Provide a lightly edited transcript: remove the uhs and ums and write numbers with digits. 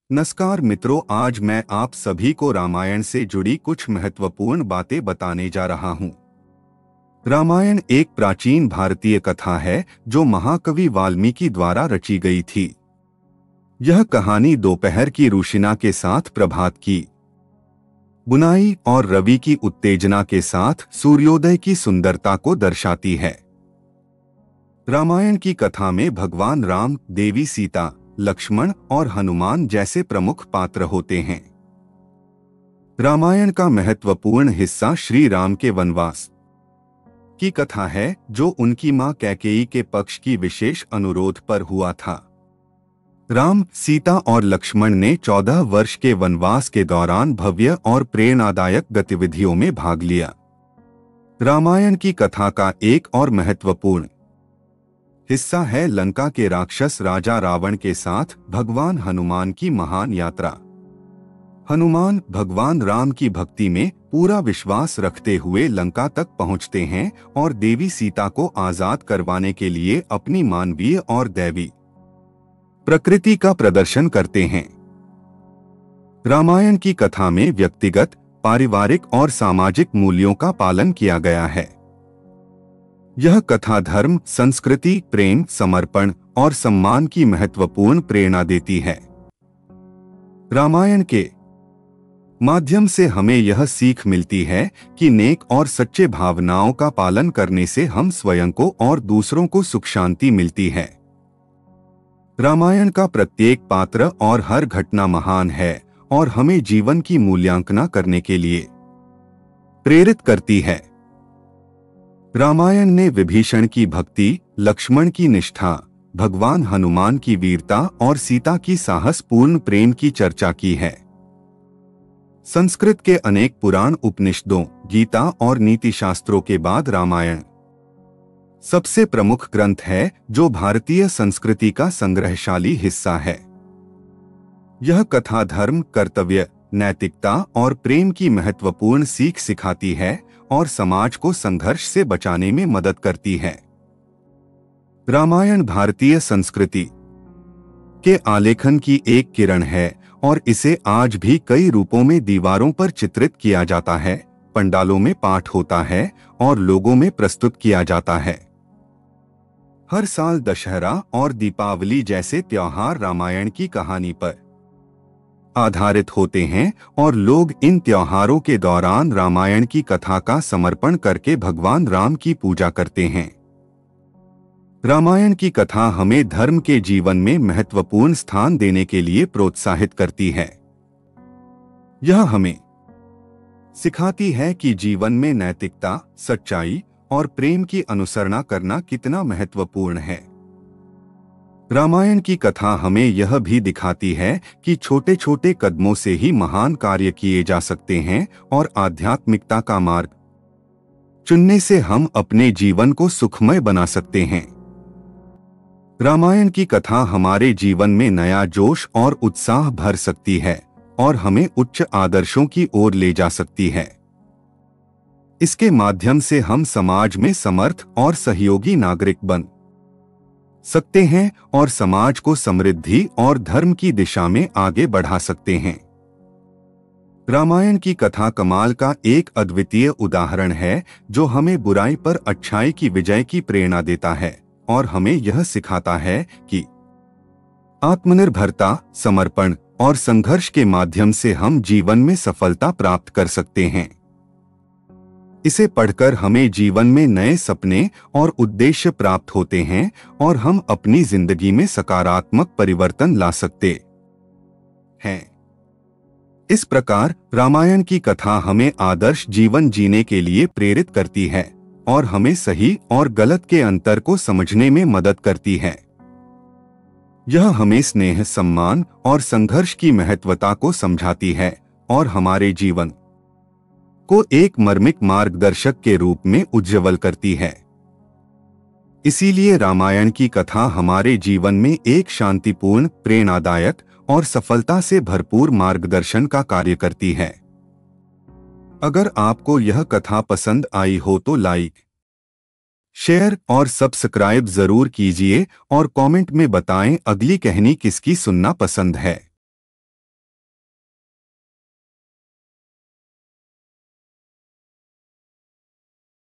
नमस्कार मित्रों, आज मैं आप सभी को रामायण से जुड़ी कुछ महत्वपूर्ण बातें बताने जा रहा हूं। रामायण एक प्राचीन भारतीय कथा है जो महाकवि वाल्मीकि द्वारा रची गई थी। यह कहानी दोपहर की रोशनी के साथ प्रभात की बुनाई और रवि की उत्तेजना के साथ सूर्योदय की सुंदरता को दर्शाती है। रामायण की कथा में भगवान राम, देवी सीता, लक्ष्मण और हनुमान जैसे प्रमुख पात्र होते हैं। रामायण का महत्वपूर्ण हिस्सा श्री राम के वनवास की कथा है, जो उनकी मां कैकेयी के पक्ष की विशेष अनुरोध पर हुआ था। राम, सीता और लक्ष्मण ने 14 वर्ष के वनवास के दौरान भव्य और प्रेरणादायक गतिविधियों में भाग लिया। रामायण की कथा का एक और महत्वपूर्ण हिस्सा है लंका के राक्षस राजा रावण के साथ भगवान हनुमान की महान यात्रा। हनुमान भगवान राम की भक्ति में पूरा विश्वास रखते हुए लंका तक पहुंचते हैं और देवी सीता को आजाद करवाने के लिए अपनी मानवीय और दैवी प्रकृति का प्रदर्शन करते हैं। रामायण की कथा में व्यक्तिगत, पारिवारिक और सामाजिक मूल्यों का पालन किया गया है। यह कथा धर्म, संस्कृति, प्रेम, समर्पण और सम्मान की महत्वपूर्ण प्रेरणा देती है। रामायण के माध्यम से हमें यह सीख मिलती है कि नेक और सच्चे भावनाओं का पालन करने से हम स्वयं को और दूसरों को सुख शांति मिलती है। रामायण का प्रत्येक पात्र और हर घटना महान है और हमें जीवन की मूल्यांकन करने के लिए प्रेरित करती है। रामायण ने विभीषण की भक्ति, लक्ष्मण की निष्ठा, भगवान हनुमान की वीरता और सीता की साहसपूर्ण प्रेम की चर्चा की है। संस्कृत के अनेक पुराण, उपनिषदों, गीता और नीति शास्त्रों के बाद रामायण सबसे प्रमुख ग्रंथ है जो भारतीय संस्कृति का संग्रहशाली हिस्सा है। यह कथा धर्म, कर्तव्य, नैतिकता और प्रेम की महत्वपूर्ण सीख सिखाती है और समाज को संघर्ष से बचाने में मदद करती है। रामायण भारतीय संस्कृति के आलेखन की एक किरण है और इसे आज भी कई रूपों में दीवारों पर चित्रित किया जाता है, पंडालों में पाठ होता है और लोगों में प्रस्तुत किया जाता है। हर साल दशहरा और दीपावली जैसे त्योहार रामायण की कहानी पर आधारित होते हैं और लोग इन त्योहारों के दौरान रामायण की कथा का समर्पण करके भगवान राम की पूजा करते हैं। रामायण की कथा हमें धर्म के जीवन में महत्वपूर्ण स्थान देने के लिए प्रोत्साहित करती है। यह हमें सिखाती है कि जीवन में नैतिकता, सच्चाई और प्रेम की अनुसरणा करना कितना महत्वपूर्ण है। रामायण की कथा हमें यह भी दिखाती है कि छोटे छोटे कदमों से ही महान कार्य किए जा सकते हैं और आध्यात्मिकता का मार्ग चुनने से हम अपने जीवन को सुखमय बना सकते हैं। रामायण की कथा हमारे जीवन में नया जोश और उत्साह भर सकती है और हमें उच्च आदर्शों की ओर ले जा सकती है। इसके माध्यम से हम समाज में समर्थ और सहयोगी नागरिक बन सकते हैं और समाज को समृद्धि और धर्म की दिशा में आगे बढ़ा सकते हैं। रामायण की कथा कमाल का एक अद्वितीय उदाहरण है जो हमें बुराई पर अच्छाई की विजय की प्रेरणा देता है और हमें यह सिखाता है कि आत्मनिर्भरता, समर्पण और संघर्ष के माध्यम से हम जीवन में सफलता प्राप्त कर सकते हैं। इसे पढ़कर हमें जीवन में नए सपने और उद्देश्य प्राप्त होते हैं और हम अपनी जिंदगी में सकारात्मक परिवर्तन ला सकते हैं। इस प्रकार रामायण की कथा हमें आदर्श जीवन जीने के लिए प्रेरित करती है और हमें सही और गलत के अंतर को समझने में मदद करती है। यह हमें स्नेह, सम्मान और संघर्ष की महत्वता को समझाती है और हमारे जीवन को एक मार्मिक मार्गदर्शक के रूप में उज्ज्वल करती है। इसीलिए रामायण की कथा हमारे जीवन में एक शांतिपूर्ण, प्रेरणादायक और सफलता से भरपूर मार्गदर्शन का कार्य करती है। अगर आपको यह कथा पसंद आई हो तो लाइक, शेयर और सब्सक्राइब जरूर कीजिए और कमेंट में बताएं अगली कहानी किसकी सुनना पसंद है।